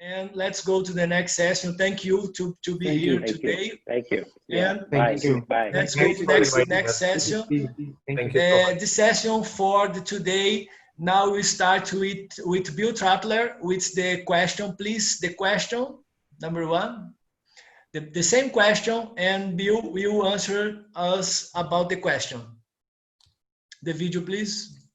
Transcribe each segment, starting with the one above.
And let's go to the next session. Thank you to be here today. Thank you. Yeah. And Thank you. Bye. let's go to the next session. Thank you so much. The session for today. Now we start with Bill Trattler with the question, please. The question, number one. The same question, and Bill will answer us about the question. The video, please.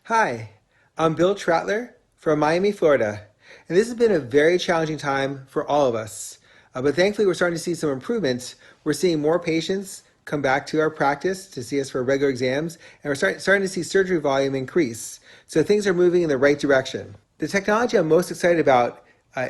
Hi, I'm Bill Trattler from Miami, Florida. And this has been a very challenging time for all of us. But thankfully, we're starting to see some improvements. We're seeing more patients come back to our practice to see us for regular exams, and we're starting to see surgery volume increase. So things are moving in the right direction. The technology I'm most excited about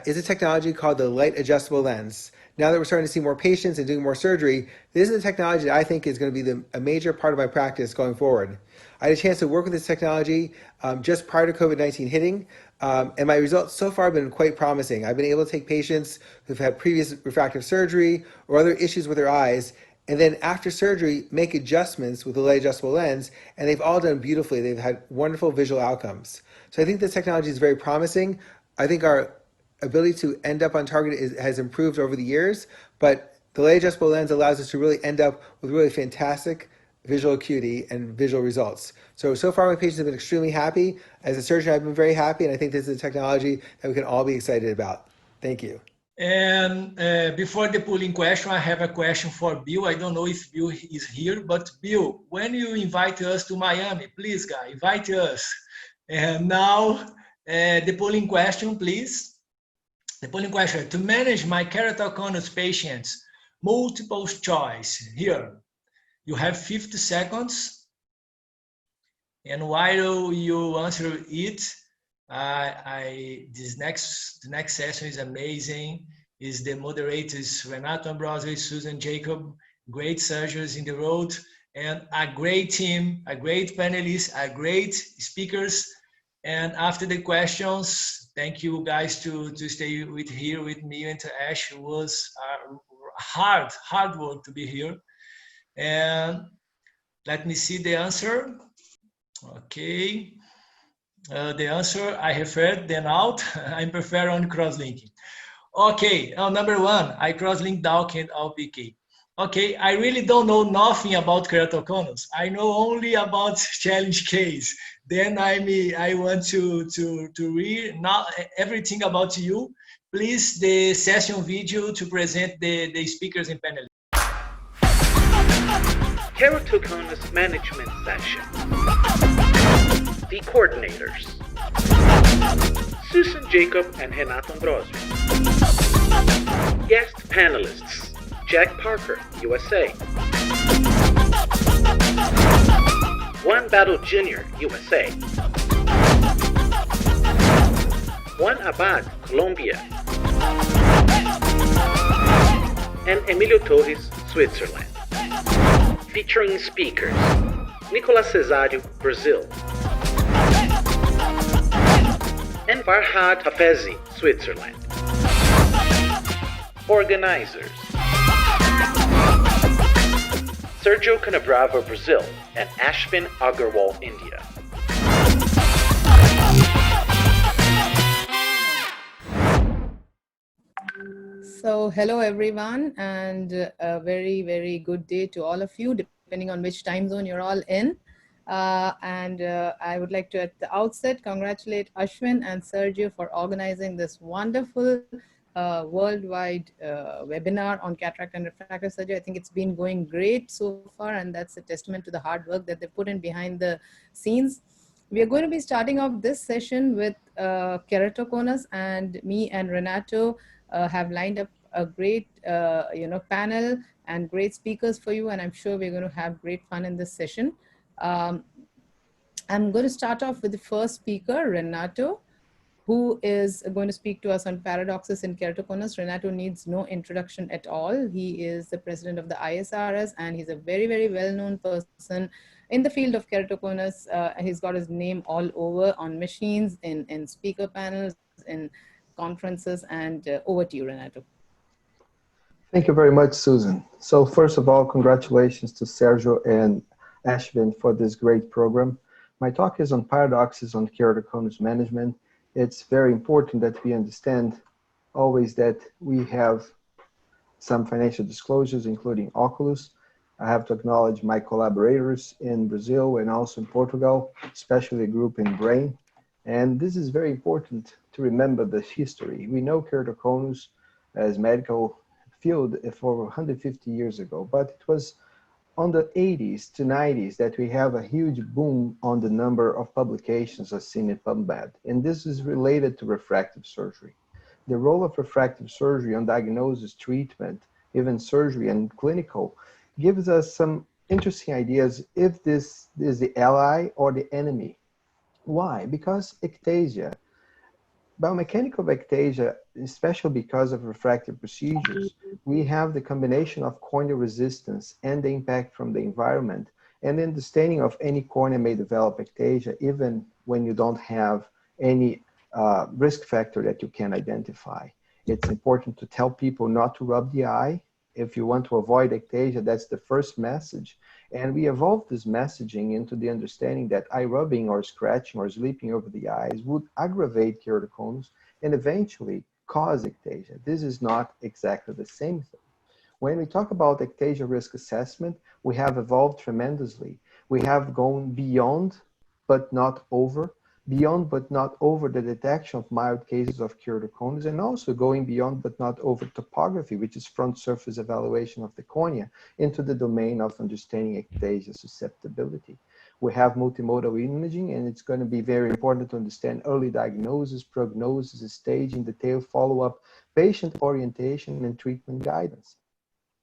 is a technology called the light adjustable lens. Now that we're starting to see more patients and doing more surgery, this is a technology that I think is going to be a major part of my practice going forward. I had a chance to work with this technology just prior to COVID-19 hitting, and my results so far have been quite promising. I've been able to take patients who've had previous refractive surgery or other issues with their eyes, and then after surgery, make adjustments with the light adjustable lens, and they've all done beautifully. They've had wonderful visual outcomes. So I think this technology is very promising. I think our ability to end up on target has improved over the years, but the light adjustable lens allows us to really end up with really fantastic visual acuity and visual results. So far my patients have been extremely happy. As a surgeon, I've been very happy, and I think this is a technology that we can all be excited about. Thank you. And before the polling question, I have a question for Bill. I don't know if Bill is here, but Bill, when you invite us to Miami, please, guy, invite us. And now the polling question, please. The polling question: to manage my keratoconus patients, multiple choice. Here, you have 50 seconds. And while you answer it, the next session is amazing. Is the moderators Renato, Ambrosio, Soosan Jacob, great surgeons in the road, and a great team, a great panelists, a great speakers. And after the questions, thank you guys to stay here with me and to Ash. It was hard work to be here. And let me see the answer. Okay. The answer I have heard, then out. I prefer on cross-linking. Okay, number one, I cross-link DALK and ALPK. Okay, I really don't know nothing about keratoconus. I know only about challenge case. Then I want to read now everything about you. Please, the session video to present the speakers and panelists. Keratoconus management session. The coordinators: Soosan Jacob and Renato Ambrosio. Guest panelists: Jack Parker, USA. Juan Battle Jr., USA. Juan Abad, Colombia. And Emilio Torres, Switzerland. Featuring speakers: Nicolas Cesario, Brazil. And Farhad Hafezi, Switzerland. Organizers: Sergio Canabrava, Brazil, and Ashwin Agarwal, India. So hello everyone, and a very, very good day to all of you, depending on which time zone you're all in. I would like to, at the outset, congratulate Ashwin and Sergio for organizing this wonderful worldwide webinar on cataract and refractive surgery. I think it's been going great so far, and that's a testament to the hard work that they put in behind the scenes. We are going to be starting off this session with keratoconus, and me and Renato have lined up a great panel and great speakers for you, and I'm sure we're going to have great fun in this session. I'm going to start off with the first speaker, Renato, who is going to speak to us on paradoxes in keratoconus. Renato needs no introduction at all. He is the president of the ISRS, and he's a very, very well-known person in the field of keratoconus. He's got his name all over on machines, in speaker panels, in conferences, and over to you, Renato. Thank you very much, Susan. So first of all, congratulations to Sergio and Ashwin for this great program. My talk is on paradoxes on keratoconus management, it's very important that we understand always that we have some financial disclosures, including Oculus. I have to acknowledge my collaborators in Brazil and also in Portugal, especially a group in Brain. And this is very important to remember the history. We know keratoconus as medical field for 150 years ago, but it was on the 80s to 90s that we have a huge boom on the number of publications as seen in PubMed. And this is related to refractive surgery. The role of refractive surgery on diagnosis, treatment, even surgery and clinical gives us some interesting ideas if this is the ally or the enemy. Why? Because ectasia, biomechanical ectasia, especially because of refractive procedures, we have the combination of corneal resistance and the impact from the environment, and understanding of any cornea may develop ectasia even when you don't have any risk factor that you can identify. It's important to tell people not to rub the eye. If you want to avoid ectasia, that's the first message. And we evolved this messaging into the understanding that eye rubbing or scratching or sleeping over the eyes would aggravate keratoconus and eventually cause ectasia. This is not exactly the same thing. When we talk about ectasia risk assessment, we have evolved tremendously. We have gone beyond, but not over, the detection of mild cases of keratoconus, and also going beyond but not over topography, which is front surface evaluation of the cornea, into the domain of understanding ectasia susceptibility. We have multimodal imaging, and it's going to be very important to understand early diagnosis, prognosis, staging, detailed follow-up, patient orientation, and treatment guidance.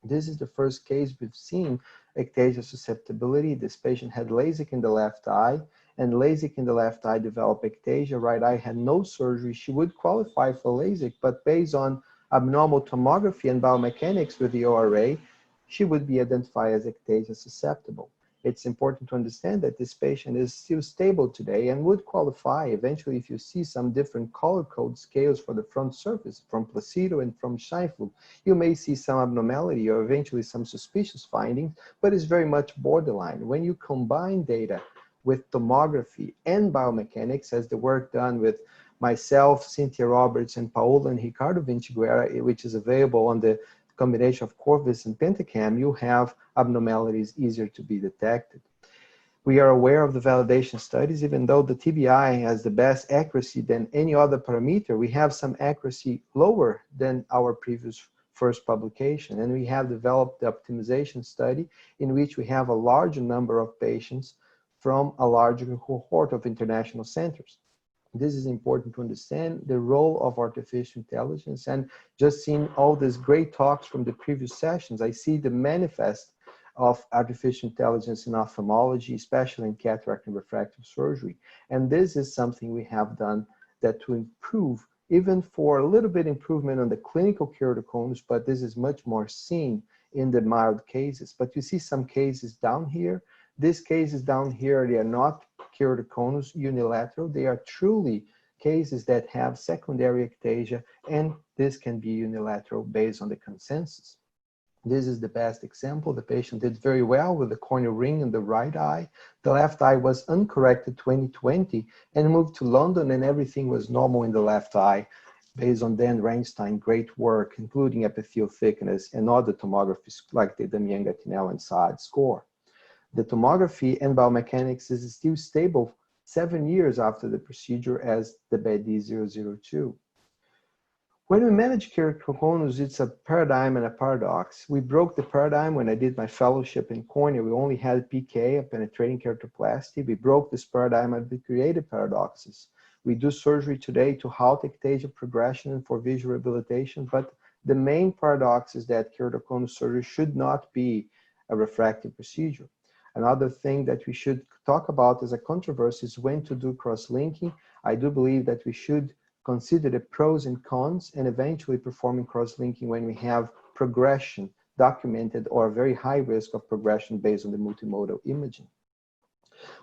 This is the first case we've seen ectasia susceptibility. This patient had LASIK in the left eye, and LASIK in the left eye developed ectasia. Right eye had no surgery. She would qualify for LASIK, but based on abnormal tomography and biomechanics with the ORA, she would be identified as ectasia susceptible. It's important to understand that this patient is still stable today and would qualify eventually if you see some different color code scales for the front surface from Placido and from Scheinflug. You may see some abnormality or eventually some suspicious findings, but it's very much borderline. When you combine data with tomography and biomechanics, as the work done with myself, Cynthia Roberts, and Paola and Ricardo Vinciguerra, which is available on the combination of Corvus and Pentacam, you have abnormalities easier to be detected. We are aware of the validation studies. Even though the TBI has the best accuracy than any other parameter, we have some accuracy lower than our previous first publication. And we have developed the optimization study in which we have a larger number of patients from a larger cohort of international centers. This is important to understand the role of artificial intelligence, and just seeing all these great talks from the previous sessions, I see the manifest of artificial intelligence in ophthalmology, especially in cataract and refractive surgery. And this is something we have done that to improve, even for a little bit improvement on the clinical keratoconus, but this is much more seen in the mild cases. But you see some cases down here. These cases down here, they are not keratoconus unilateral. They are truly cases that have secondary ectasia, and this can be unilateral based on the consensus. This is the best example. The patient did very well with the corneal ring in the right eye. The left eye was uncorrected 2020 and moved to London, and everything was normal in the left eye based on Dan Reinstein, great work, including epithelial thickness and other tomographies like the Damian-Gattinel and Saad score. The tomography and biomechanics is still stable 7 years after the procedure as the BD002. When we manage keratoconus, it's a paradigm and a paradox. We broke the paradigm when I did my fellowship in cornea. We only had PK, a penetrating keratoplasty. We broke this paradigm and we created paradoxes. We do surgery today to halt ectasia progression and for visual rehabilitation, but the main paradox is that keratoconus surgery should not be a refractive procedure. Another thing that we should talk about as a controversy is when to do cross-linking. I do believe that we should consider the pros and cons and eventually performing cross-linking when we have progression documented or a very high risk of progression based on the multimodal imaging.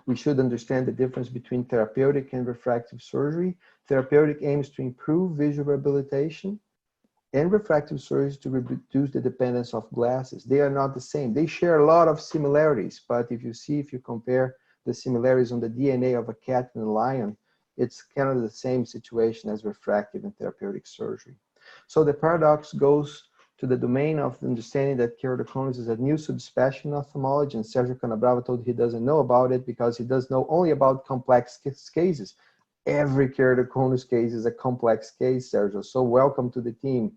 We should understand the difference between therapeutic and refractive surgery. Therapeutic aims to improve visual rehabilitation, and refractive surgery to reduce the dependence of glasses. They are not the same. They share a lot of similarities, but if you compare the similarities on the DNA of a cat and a lion, it's kind of the same situation as refractive and therapeutic surgery. So the paradox goes to the domain of understanding that keratoconus is a new subspecialty in ophthalmology, and Sergio Canabrava told he doesn't know about it because he does know only about complex cases. Every keratoconus case is a complex case, Sergio, so welcome to the team.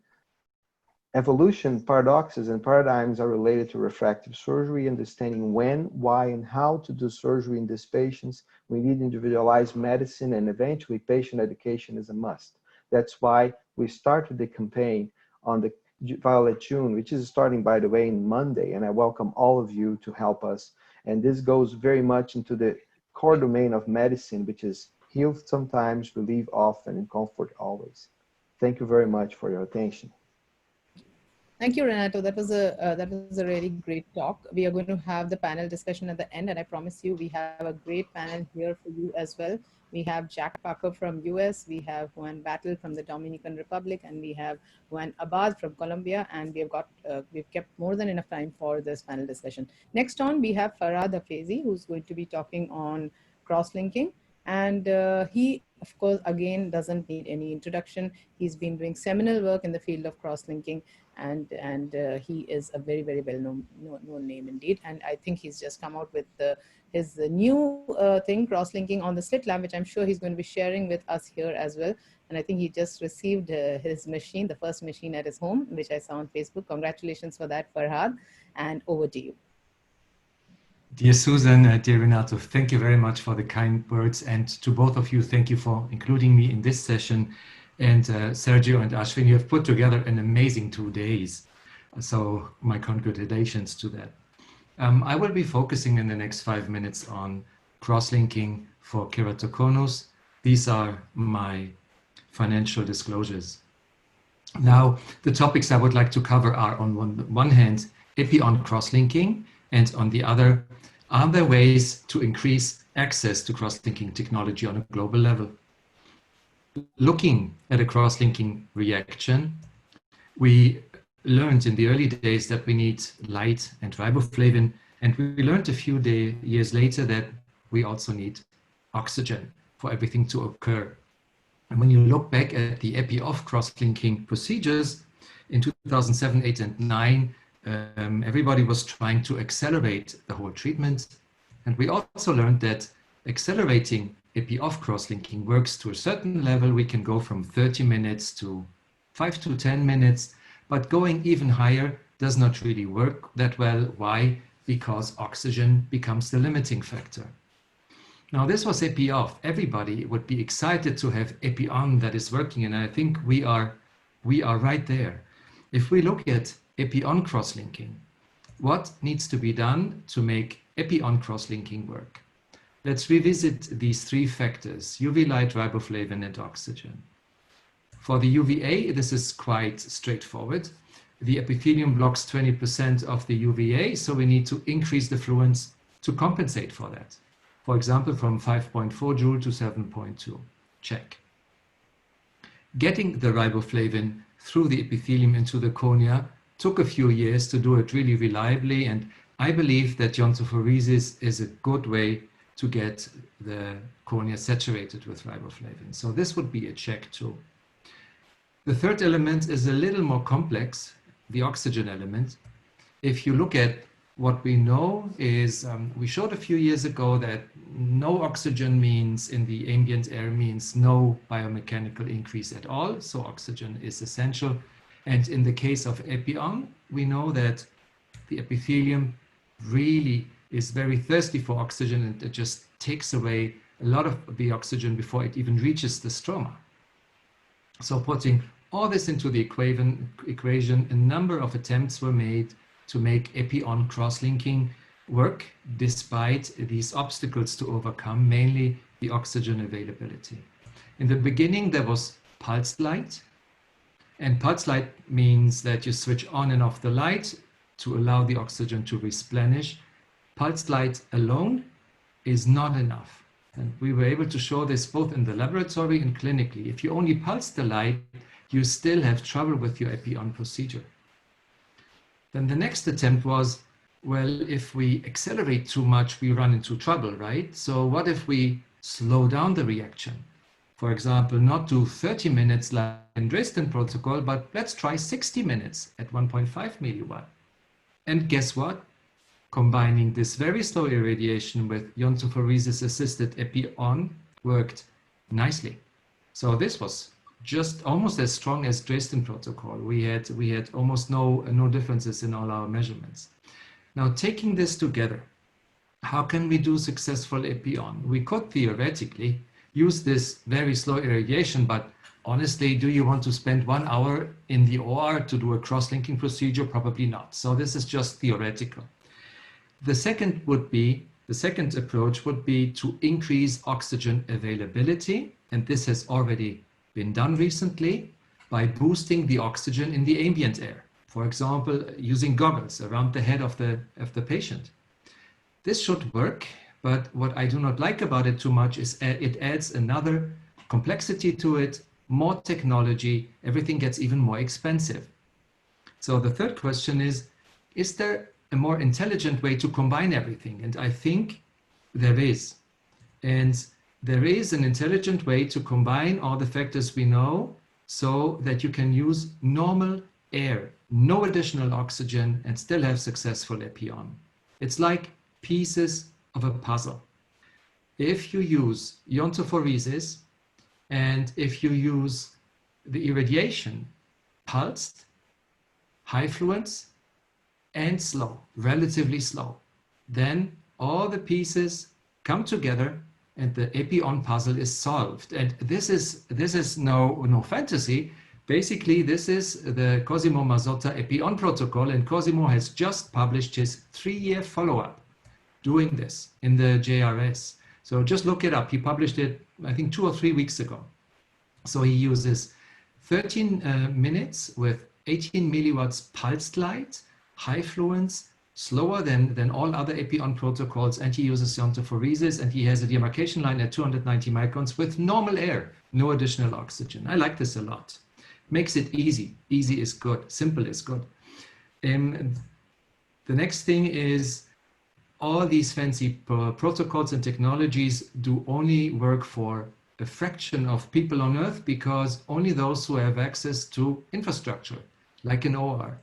Evolution, paradoxes, and paradigms are related to refractive surgery. Understanding when, why, and how to do surgery in these patients. We need individualized medicine, and eventually patient education is a must. That's why we started the campaign on the Violet June, which is starting, by the way, on Monday, and I welcome all of you to help us. And this goes very much into the core domain of medicine, which is heal sometimes, relieve often, and comfort always. Thank you very much for your attention. Thank you, Renato. That was a really great talk. We are going to have the panel discussion at the end, and I promise you we have a great panel here for you as well. We have Jack Parker from US, we have Juan Battle from the Dominican Republic, and we have Juan Abad from Colombia, and we've kept more than enough time for this panel discussion. Next on, we have Farhad Hafezi, who's going to be talking on cross-linking. And he, of course, again, doesn't need any introduction. He's been doing seminal work in the field of cross-linking, and he is a very, very well-known name indeed. And I think he's just come out with his new thing, cross-linking on the slit lamp, which I'm sure he's going to be sharing with us here as well. And I think he just received his machine, the first machine at his home, which I saw on Facebook. Congratulations for that, Farhad, and over to you. Dear Soosan, dear Renato, thank you very much for the kind words. And to both of you, thank you for including me in this session. And Sergio and Ashwin, you have put together an amazing 2 days. So my congratulations to that. I will be focusing in the next 5 minutes on cross-linking for keratoconus. These are my financial disclosures. Now, the topics I would like to cover are on one hand, epi-on cross-linking, and on the other, are there ways to increase access to cross-linking technology on a global level? Looking at a cross-linking reaction, we learned in the early days that we need light and riboflavin, and we learned a few years later that we also need oxygen for everything to occur. And when you look back at the epi-off cross-linking procedures in 2007, 8, and 9, everybody was trying to accelerate the whole treatment. And we also learned that accelerating epi-off cross-linking works to a certain level. We can go from 30 minutes to 5 to 10 minutes, but going even higher does not really work that well. Why? Because oxygen becomes the limiting factor. Now, this was epi-off. Everybody would be excited to have epi-on that is working, and I think we are right there. If we look at epi-on cross-linking, what needs to be done to make epi-on cross-linking work? Let's revisit these 3 factors: UV light, riboflavin, and oxygen. For the UVA, this is quite straightforward. The epithelium blocks 20% of the UVA, so we need to increase the fluence to compensate for that. For example, from 5.4 joule to 7.2. Check. Getting the riboflavin through the epithelium into the cornea took a few years to do it really reliably, and I believe that iontophoresis is a good way to get the cornea saturated with riboflavin. So this would be a check too. The third element is a little more complex, the oxygen element. If you look at what we know is, we showed a few years ago that no oxygen means in the ambient air means no biomechanical increase at all. So oxygen is essential. And in the case of epi-on, we know that the epithelium really is very thirsty for oxygen, and it just takes away a lot of the oxygen before it even reaches the stroma. So putting all this into the equation, a number of attempts were made to make epi-on cross-linking work despite these obstacles to overcome, mainly the oxygen availability. In the beginning, there was pulsed light. And pulse light means that you switch on and off the light to allow the oxygen to replenish. Pulse light alone is not enough. And we were able to show this both in the laboratory and clinically. If you only pulse the light, you still have trouble with your epi-on procedure. Then the next attempt was, well, if we accelerate too much, we run into trouble, right? So what if we slow down the reaction? For example, not do 30 minutes like in Dresden protocol, but let's try 60 minutes at 1.5 milliwatt. And guess what? Combining this very slow irradiation with iontophoresis-assisted epi-on worked nicely. So this was just almost as strong as Dresden protocol. We had almost no differences in all our measurements. Now, taking this together, how can we do successful epi-on? We could theoretically use this very slow irradiation, but honestly, do you want to spend 1 hour in the OR to do a cross-linking procedure? Probably not. So this is just theoretical. The second approach would be to increase oxygen availability, and this has already been done recently by boosting the oxygen in the ambient air. For example, using goggles around the head of the patient. This should work, but what I do not like about it too much is it adds another complexity to it, more technology, everything gets even more expensive. So the third question is there a more intelligent way to combine everything? And I think there is. And there is an intelligent way to combine all the factors we know so that you can use normal air, no additional oxygen, and still have successful epi-on. It's like pieces of a puzzle. If you use iontophoresis and if you use the irradiation pulsed, high fluence, and slow, relatively slow, then all the pieces come together and the epi-on puzzle is solved. And this is no fantasy. Basically, this is the Cosimo Mazzotta epi-on protocol, and Cosimo has just published his 3-year follow-up doing this in the JRS. So just look it up. He published it, I think, 2 or 3 weeks ago. So he uses 13 minutes with 18 milliwatts pulsed light, high fluence, slower than all other epi-on protocols, and he uses iontophoresis, and he has a demarcation line at 290 microns with normal air, no additional oxygen. I like this a lot. Makes it easy. Easy is good. Simple is good. The next thing is all these fancy protocols and technologies do only work for a fraction of people on Earth because only those who have access to infrastructure, like an OR.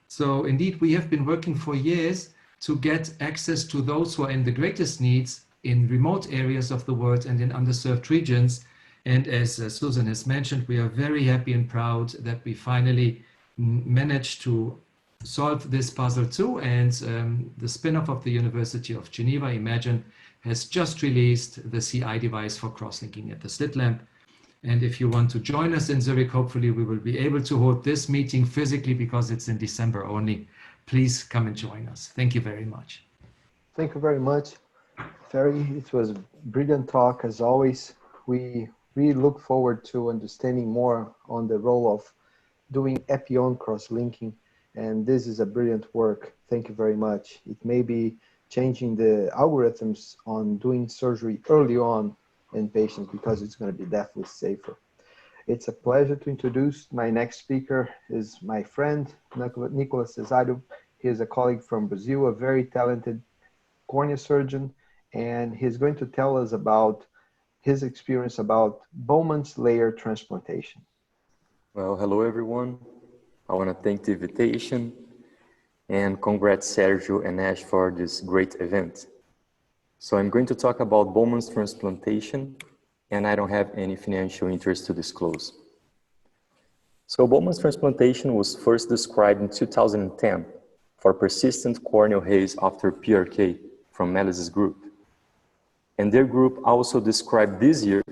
So indeed, we have been working for years to get access to those who are in the greatest needs in remote areas of the world and in underserved regions. And as Soosan has mentioned, we are very happy and proud that we finally managed to solve this puzzle too. And the spin-off of the University of Geneva, Imagine, has just released the CI device for cross-linking at the slit lamp. And if you want to join us in Zurich, hopefully we will be able to hold this meeting physically because it's in December only. Please come and join us. Thank you very much. Thank you very much, Ferry. It was a brilliant talk as always. We really look forward to understanding more on the role of doing epi-on cross-linking. And this is a brilliant work. Thank you very much. It may be changing the algorithms on doing surgery early on in patients because it's going to be definitely safer. It's a pleasure to introduce my next speaker is my friend, Nicolas Cesario. He is a colleague from Brazil, a very talented cornea surgeon, and he's going to tell us about his experience about Bowman's layer transplantation. Well, hello everyone. I want to thank the invitation and congrats Sergio and Ash for this great event. So I'm going to talk about Bowman's transplantation, and I don't have any financial interest to disclose. So Bowman's transplantation was first described in 2010 for persistent corneal haze after PRK from Melis's group. And their group also described this year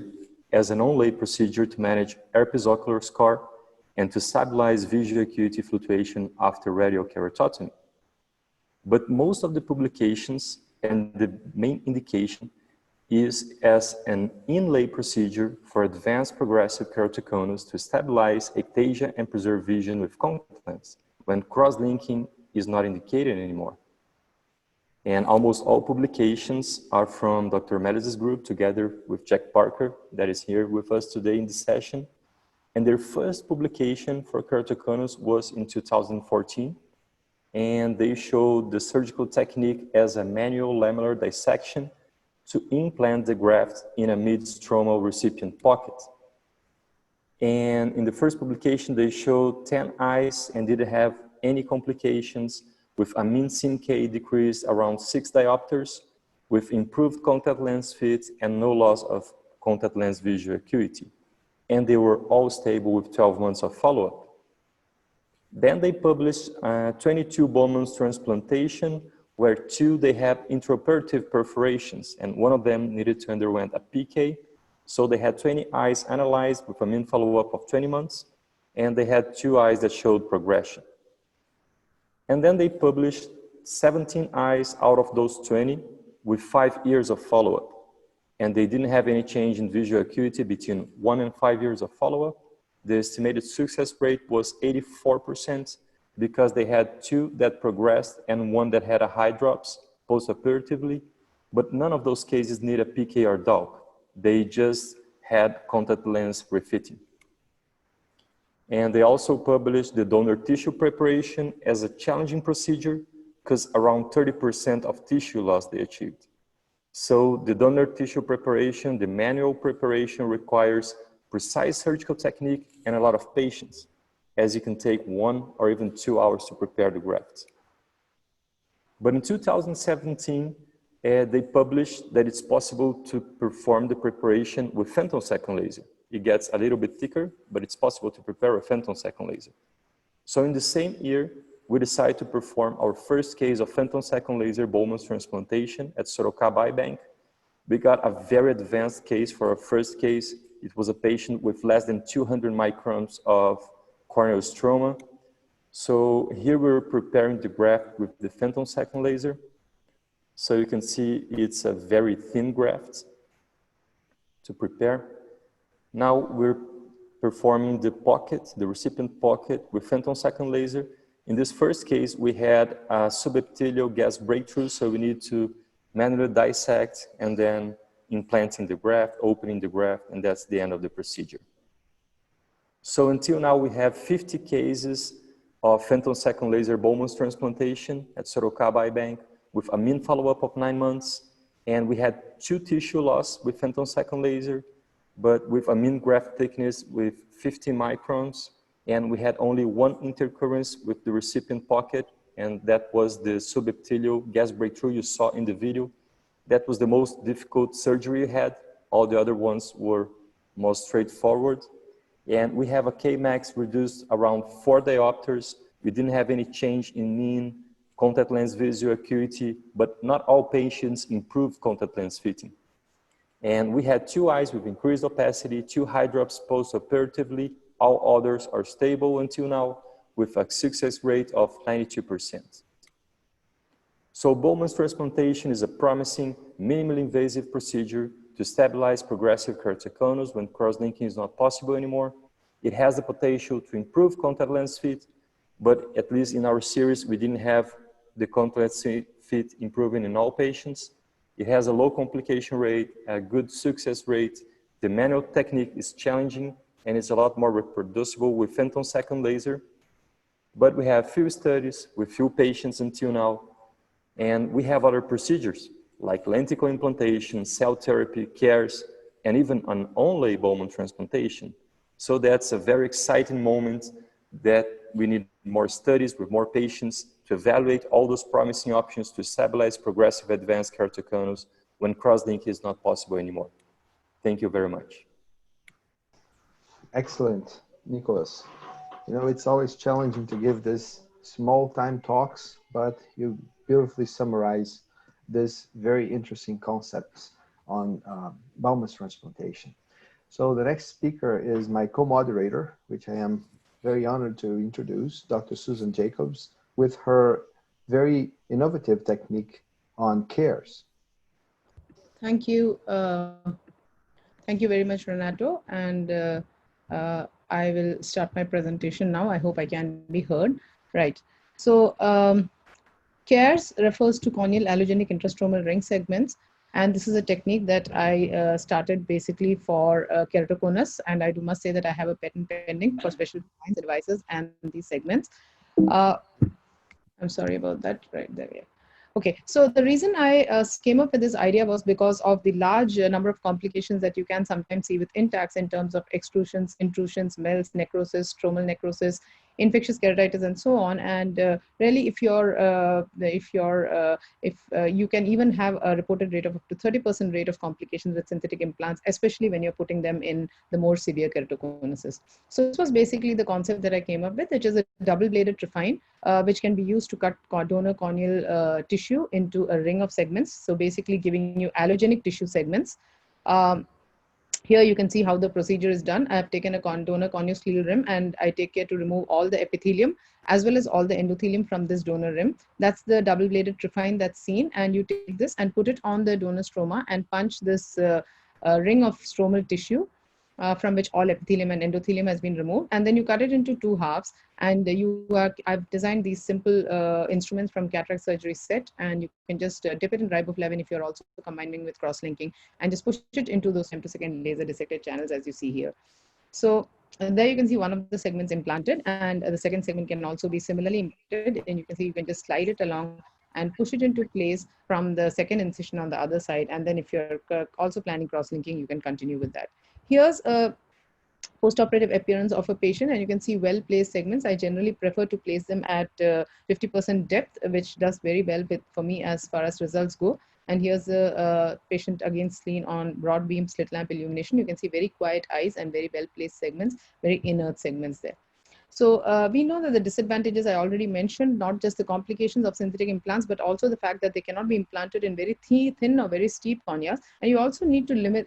as an onlay procedure to manage herpes ocular scar and to stabilize visual acuity fluctuation after radial keratotomy. But most of the publications and the main indication is as an inlay procedure for advanced progressive keratoconus to stabilize ectasia and preserve vision with contact lens when cross-linking is not indicated anymore. And almost all publications are from Dr. Melis's group together with Jack Parker that is here with us today in this session. And their first publication for keratoconus was in 2014. And they showed the surgical technique as a manual lamellar dissection to implant the graft in a mid-stromal recipient pocket. And in the first publication, they showed 10 eyes and didn't have any complications, with a mean SIM-K decrease around 6 diopters, with improved contact lens fit and no loss of contact lens visual acuity. And they were all stable with 12 months of follow-up. Then they published 22 Bowman's transplantation, where 2 they had intraoperative perforations, and one of them needed to undergo a PK. So they had 20 eyes analyzed with a mean follow-up of 20 months, and they had 2 eyes that showed progression. And then they published 17 eyes out of those 20 with 5 years of follow-up. And they didn't have any change in visual acuity between 1 and 5 years of follow-up. The estimated success rate was 84% because they had 2 that progressed and 1 that had a high drops post-operatively, but none of those cases need a PK or DALC. They just had contact lens refitting. And they also published the donor tissue preparation as a challenging procedure because around 30% of tissue loss they achieved. So the donor tissue preparation, the manual preparation, requires precise surgical technique and a lot of patience, as it can take 1 or even 2 hours to prepare the grafts. But in 2017, they published that it's possible to perform the preparation with femtosecond laser. It gets a little bit thicker, but it's possible to prepare a femtosecond laser. So in the same year, we decided to perform our first case of femtosecond laser Bowman's transplantation at Sorocaba Bank. We got a very advanced case for our first case. It was a patient with less than 200 microns of corneal stroma. So here we're preparing the graft with the femtosecond laser. So you can see it's a very thin graft to prepare. Now we're performing the pocket, the recipient pocket with femtosecond laser. In this first case, we had a subepithelial gas breakthrough, so we need to manually dissect and then implanting the graft, opening the graft, and that's the end of the procedure. So until now, we have 50 cases of femtosecond laser Bowman's transplantation at Sorocaba Bank with a mean follow-up of 9 months, and we had 2 tissue loss with femtosecond laser, but with a mean graft thickness with 50 microns, and we had only 1 intercurrence with the recipient pocket, and that was the subepithelial gas breakthrough you saw in the video. That was the most difficult surgery we had. All the other ones were more straightforward. And we have a Kmax reduced around 4 diopters. We didn't have any change in mean contact lens visual acuity, but not all patients improved contact lens fitting. And we had 2 eyes with increased opacity, 2 high drops post-operatively. All others are stable until now, with a success rate of 92%. So Bowman's transplantation is a promising, minimally invasive procedure to stabilize progressive keratoconus when cross-linking is not possible anymore. It has the potential to improve contact lens fit, but at least in our series, we didn't have the contact lens fit improving in all patients. It has a low complication rate, a good success rate. The manual technique is challenging, and it's a lot more reproducible with femtosecond laser. But we have few studies with few patients until now, and we have other procedures like lenticle implantation, cell therapy, CAIRS, and even an only Bowman transplantation. So that's a very exciting moment that we need more studies with more patients to evaluate all those promising options to stabilize progressive advanced keratoconus when cross-link is not possible anymore. Thank you very much. Excellent, Nicolas. You know, it's always challenging to give this small time talks, but you beautifully summarize this very interesting concepts on Bowman's transplantation. So the next speaker is my co-moderator, which I am very honored to introduce, Dr. Soosan Jacob, with her very innovative technique on CAIRS. Thank you. Thank you very much, Renato. And I will start my presentation now. I hope I can be heard. Right. So CAIRS refers to corneal allogenic intrastromal ring segments. And this is a technique that I started basically for keratoconus. And I must say that I have a patent pending for special designs, devices, and these segments. I'm sorry about that. Right there. Yeah. Okay, so the reason I came up with this idea was because of the large number of complications that you can sometimes see with intacts in terms of extrusions, intrusions, melts, necrosis, stromal necrosis, infectious keratitis, and so on. And really, if you can even have a reported rate of up to 30% rate of complications with synthetic implants, especially when you're putting them in the more severe keratoconuses. So this was basically the concept that I came up with, which is a double-bladed trephine, which can be used to cut donor corneal tissue into a ring of segments. So basically giving you allogenic tissue segments. Here you can see how the procedure is done. I have taken a donor corneoscleral rim and I take care to remove all the epithelium as well as all the endothelium from this donor rim. That's the double-bladed trephine that's seen, and you take this and put it on the donor stroma and punch this ring of stromal tissue from which all epithelium and endothelium has been removed, and then you cut it into two halves. And I've designed these simple instruments from cataract surgery set, and you can just dip it in riboflavin if you're also combining with cross-linking, and just push it into those femtosecond laser dissected channels as you see here. So there you can see one of the segments implanted, and the second segment can also be similarly implanted, and you can see you can just slide it along and push it into place from the second incision on the other side. And then if you're also planning cross-linking, you can continue with that. Here's a post-operative appearance of a patient, and you can see well-placed segments. I generally prefer to place them at 50% depth, which does very well for me as far as results go. And here's a patient again seen on broad beam slit lamp illumination. You can see very quiet eyes and very well-placed segments, very inert segments there. So we know that the disadvantages I already mentioned, not just the complications of synthetic implants, but also the fact that they cannot be implanted in very thin or very steep corneas. And you also need to limit